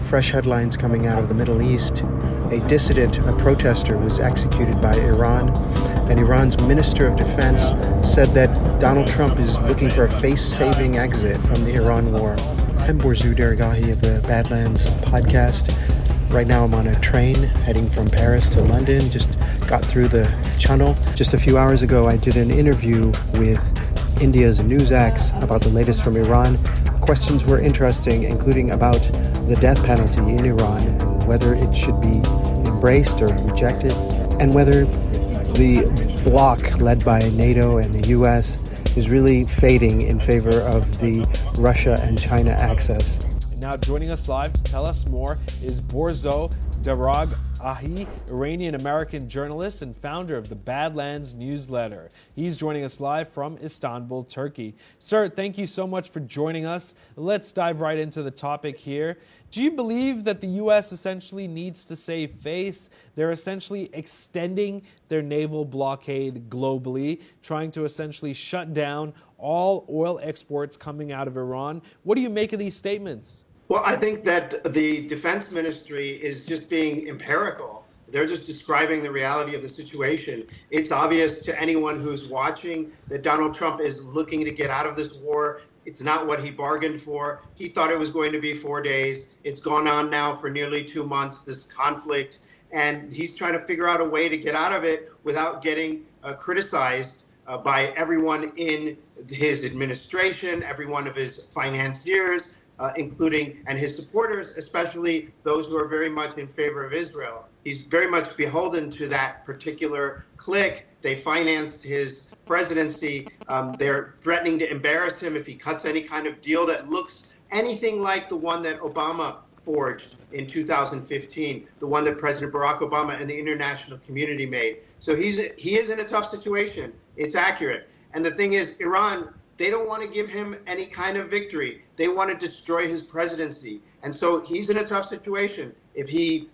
Fresh headlines coming out of the Middle East. A dissident, a protester, was executed by Iran. And Iran's Minister of Defense said that Donald Trump is looking for a face-saving exit from the Iran war. I'm Borzu Deragahi of the Badlands podcast. Right now I'm on a train heading from Paris to London. Just got through the Channel. Just a few hours ago I did an interview with India's NewsX about the latest from Iran. Questions were interesting, including about the death penalty in Iran and whether it should be embraced or rejected, and whether the bloc led by NATO and the US is really fading in favor of the Russia and China axis. And now joining us live to tell us more is Borzo Daragahi, Iranian-American journalist and founder of the Badlands newsletter. He's joining us live from Istanbul, Turkey. Sir, thank you so much for joining us. Let's dive right into the topic here. Do you believe that the U.S. essentially needs to save face? They're essentially extending their naval blockade globally, trying to essentially shut down all oil exports coming out of Iran. What do you make of these statements? Well, I think that the defense ministry is just being empirical. They're just describing the reality of the situation. It's obvious to anyone who's watching that Donald Trump is looking to get out of this war. It's not what he bargained for. He thought it was going to be 4 days. It's gone on now for nearly 2 months, this conflict. And he's trying to figure out a way to get out of it without getting criticized by everyone in his administration, every one of his financiers, including and his supporters, especially those who are very much in favor of Israel. He's very much beholden to that particular clique. They financed his presidency. They're threatening to embarrass him if he cuts any kind of deal that looks anything like the one that Obama forged in 2015, the one that President Barack Obama and the international community made. So he is in a tough situation. It's accurate. And the thing is, Iran, they don't want to give him any kind of victory. They want to destroy his presidency. And so he's in a tough situation. If he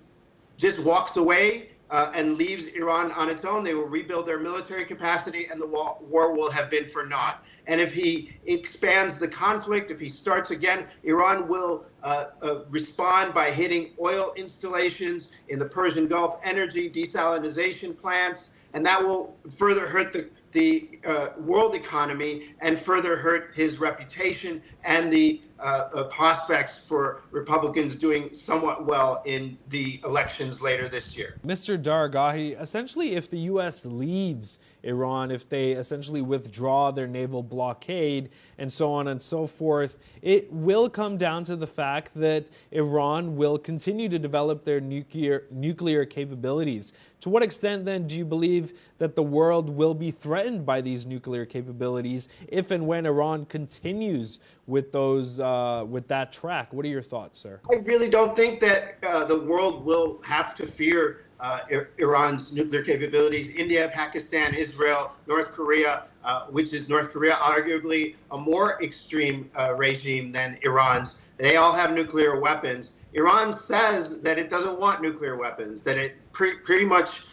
just walks away and leaves Iran on its own, they will rebuild their military capacity and the war will have been for naught. And if he expands the conflict, if he starts again, Iran will respond by hitting oil installations in the Persian Gulf, energy desalination plants, and that will further hurt the world economy and further hurt his reputation and the prospects for Republicans doing somewhat well in the elections later this year. Mr. Daragahi, essentially if the U.S. leaves Iran, if they essentially withdraw their naval blockade and so on and so forth, it will come down to the fact that Iran will continue to develop their nuclear capabilities. To what extent then do you believe that the world will be threatened by these nuclear capabilities if and when Iran continues with those with that track? What are your thoughts, sir? I really don't think that the world will have to fear Iran's nuclear capabilities. India, Pakistan, Israel, North Korea, which is North Korea arguably a more extreme regime than Iran's. They all have nuclear weapons. Iran says that it doesn't want nuclear weapons, that it pretty much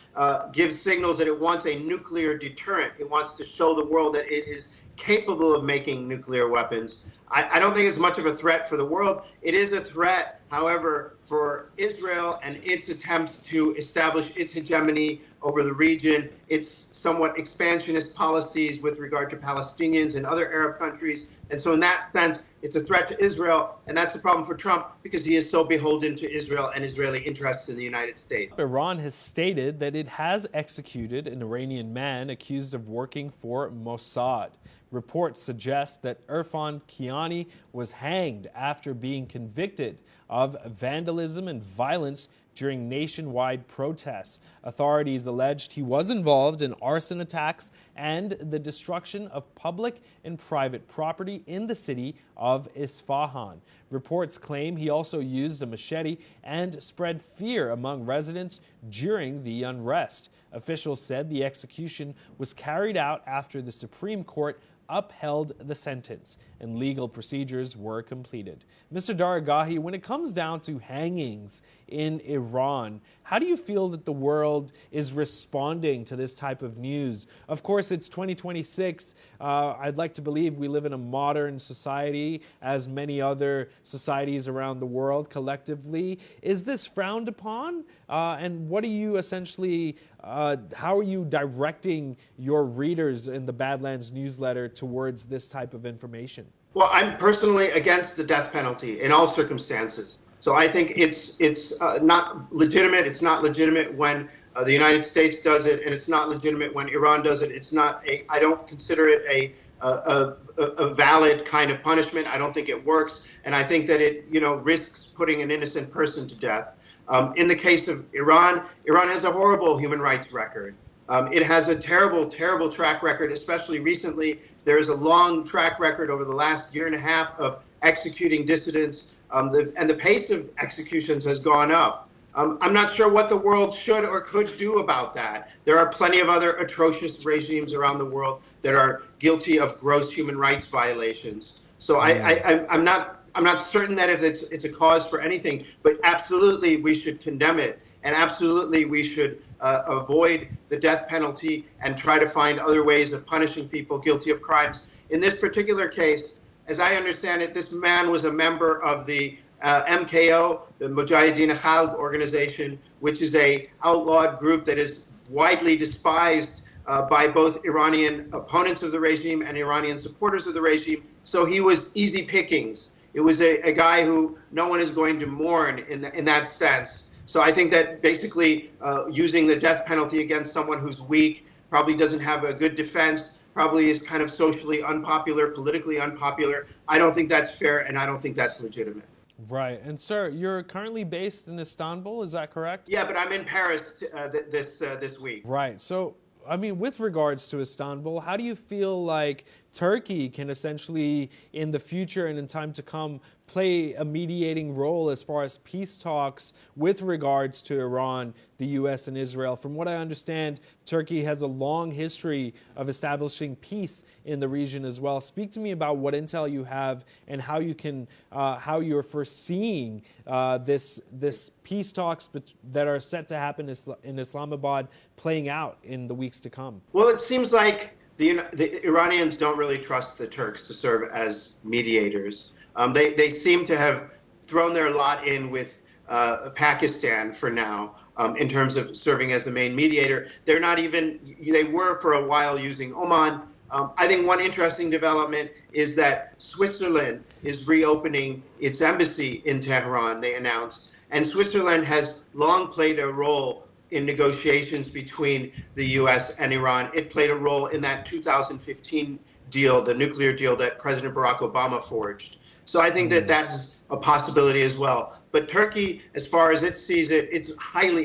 gives signals that it wants a nuclear deterrent. It wants to show the world that it is capable of making nuclear weapons. I don't think it's much of a threat for the world. It is a threat, however, for Israel and its attempts to establish its hegemony over the region, its somewhat expansionist policies with regard to Palestinians and other Arab countries. And so in that sense, it's a threat to Israel. And that's the problem for Trump because he is so beholden to Israel and Israeli interests in the United States. Iran has stated that it has executed an Iranian man accused of working for Mossad. Reports suggest that Irfan Kiani was hanged after being convicted of vandalism and violence during nationwide protests. Authorities alleged he was involved in arson attacks and the destruction of public and private property in the city of Isfahan. Reports claim he also used a machete and spread fear among residents during the unrest. Officials said the execution was carried out after the Supreme Court upheld the sentence, and legal procedures were completed. Mr. Daragahi, when it comes down to hangings in Iran, how do you feel that the world is responding to this type of news? Of course, it's 2026. I'd like to believe we live in a modern society, as many other societies around the world collectively. Is this frowned upon? And what are you essentially, how are you directing your readers in the Badlands newsletter towards this type of information? Well, I'm personally against the death penalty in all circumstances. So I think it's not legitimate. It's not legitimate when the United States does it, and it's not legitimate when Iran does it. It's not a. I don't consider it a valid kind of punishment. I don't think it works, and I think that it risks putting an innocent person to death. In the case of Iran, Iran has a horrible human rights record. It has a terrible, terrible track record, especially recently. There is a long track record over the last year and a half of executing dissidents, and the pace of executions has gone up. I'm not sure what the world should or could do about that. There are plenty of other atrocious regimes around the world that are guilty of gross human rights violations. So I'm not certain that if it's a cause for anything, but absolutely we should condemn it, and absolutely we should avoid the death penalty and try to find other ways of punishing people guilty of crimes. In this particular case, as I understand it, this man was a member of the MKO, the Mujahideen Khalq organization, which is a outlawed group that is widely despised by both Iranian opponents of the regime and Iranian supporters of the regime. So he was easy pickings. It was a guy who no one is going to mourn in that sense. So I think that basically using the death penalty against someone who's weak, probably doesn't have a good defense, probably is kind of socially unpopular, politically unpopular. I don't think that's fair, and I don't think that's legitimate. Right. And sir, you're currently based in Istanbul, is that correct? Yeah, but I'm in Paris this week. Right. So, I mean, with regards to Istanbul, how do you feel like Turkey can essentially, in the future and in time to come, play a mediating role as far as peace talks with regards to Iran, the U.S., and Israel? From what I understand, Turkey has a long history of establishing peace in the region as well. Speak to me about what intel you have and how you can, how you're foreseeing this peace talks that are set to happen in Islamabad playing out in the weeks to come. Well, it seems like the Iranians don't really trust the Turks to serve as mediators. They seem to have thrown their lot in with Pakistan for now in terms of serving as the main mediator. They're not even, they were for a while using Oman. I think one interesting development is that Switzerland is reopening its embassy in Tehran, they announced. And Switzerland has long played a role in negotiations between the U.S. and Iran. It played a role in that 2015 deal, the nuclear deal that President Barack Obama forged. So I think that that's a possibility as well. But Turkey, as far as it sees it, it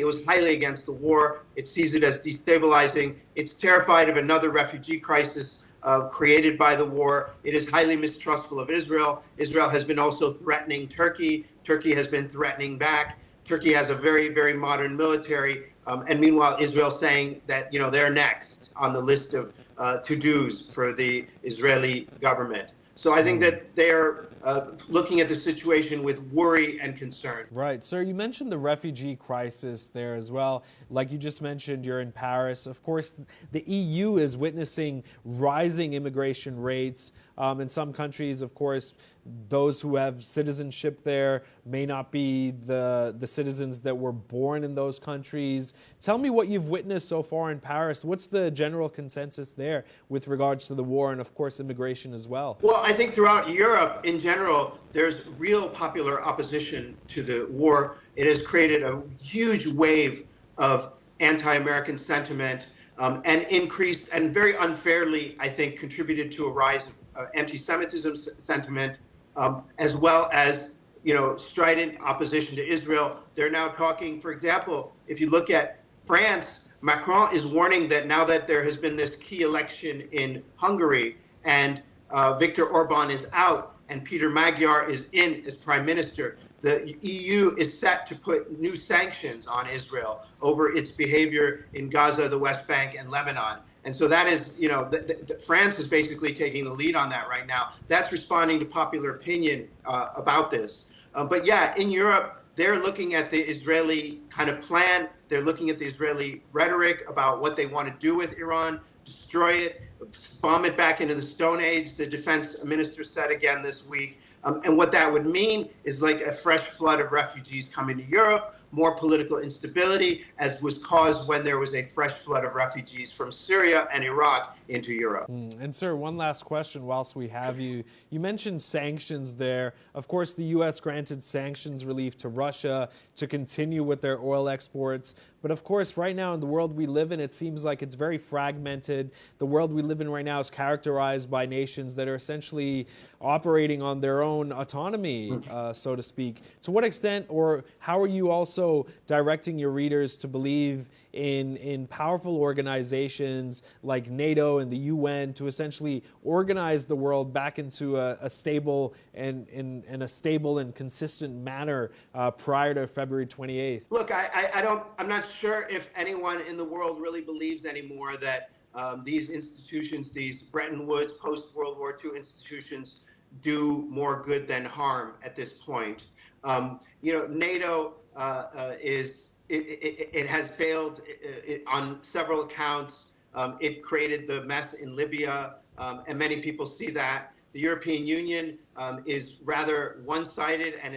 was highly against the war. It sees it as destabilizing. It's terrified of another refugee crisis created by the war. It is highly mistrustful of Israel. Israel has been also threatening Turkey. Turkey has been threatening back. Turkey has a very, very modern military. And meanwhile, Israel saying that, they're next on the list of to-dos for the Israeli government. So I think that they're looking at the situation with worry and concern. Right. Sir, you mentioned the refugee crisis there as well. Like you just mentioned, you're in Paris. Of course, the EU is witnessing rising immigration rates. In some countries, of course, those who have citizenship there may not be the citizens that were born in those countries. Tell me what you've witnessed so far in Paris. What's the general consensus there with regards to the war and, of course, immigration as well? Well, I think throughout Europe, in general, there's real popular opposition to the war. It has created a huge wave of anti-American sentiment and increased and very unfairly, I think, contributed to a rise of anti-Semitism sentiment, as well as, strident opposition to Israel. They're now talking, for example, if you look at France, Macron is warning that now that there has been this key election in Hungary and Viktor Orban is out and Peter Magyar is in as prime minister, the EU is set to put new sanctions on Israel over its behavior in Gaza, the West Bank, and Lebanon. And so that is, France is basically taking the lead on that right now. That's responding to popular opinion about this. But yeah, in Europe, they're looking at the Israeli kind of plan. They're looking at the Israeli rhetoric about what they want to do with Iran, destroy it, bomb it back into the Stone Age, the defense minister said again this week. And what that would mean is like a fresh flood of refugees coming to Europe, more political instability, as was caused when there was a fresh flood of refugees from Syria and Iraq into Europe. And sir, one last question whilst we have you. You mentioned sanctions there. Of course, the U.S. granted sanctions relief to Russia to continue with their oil exports. But of course, right now in the world we live in, it seems like it's very fragmented. The world we live in right now is characterized by nations that are essentially operating on their own autonomy, so to speak. To what extent, or how are you also directing your readers to believe in powerful organizations like NATO and the UN to essentially organize the world back into a stable and a stable and consistent manner prior to February 28th? Look, I'm not sure if anyone in the world really believes anymore that these institutions, these Bretton Woods post-World War II institutions, do more good than harm at this point. NATO it has failed on several accounts. It created the mess in Libya, and many people see that. The European Union is rather one-sided and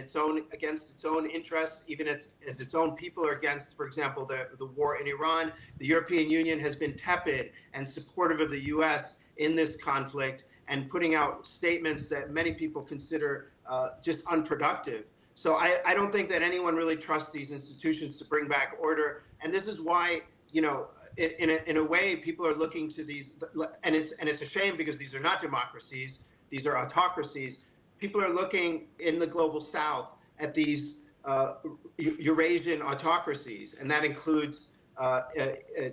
against its own interests, even as its own people are against, for example, the war in Iran. The European Union has been tepid and supportive of the U.S. in this conflict and putting out statements that many people consider just unproductive. So I don't think that anyone really trusts these institutions to bring back order. And this is why, in a way, people are looking to these, and it's a shame because these are not democracies, these are autocracies. People are looking in the global south at these Eurasian autocracies, and that includes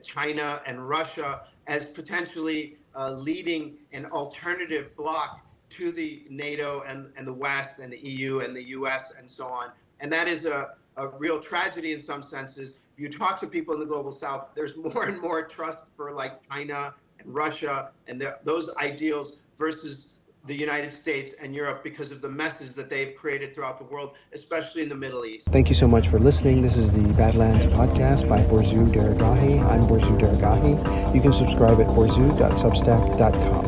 China and Russia as potentially leading an alternative bloc to the NATO and the West and the EU and the US and so on. And that is a real tragedy in some senses. If you talk to people in the global south, there's more and more trust for like China and Russia and those ideals versus the United States and Europe because of the messes that they've created throughout the world, especially in the Middle East. Thank you so much for listening. This is the Badlands Podcast by Borzu Daragahi. I'm Borzu Daragahi. You can subscribe at borzu.substack.com.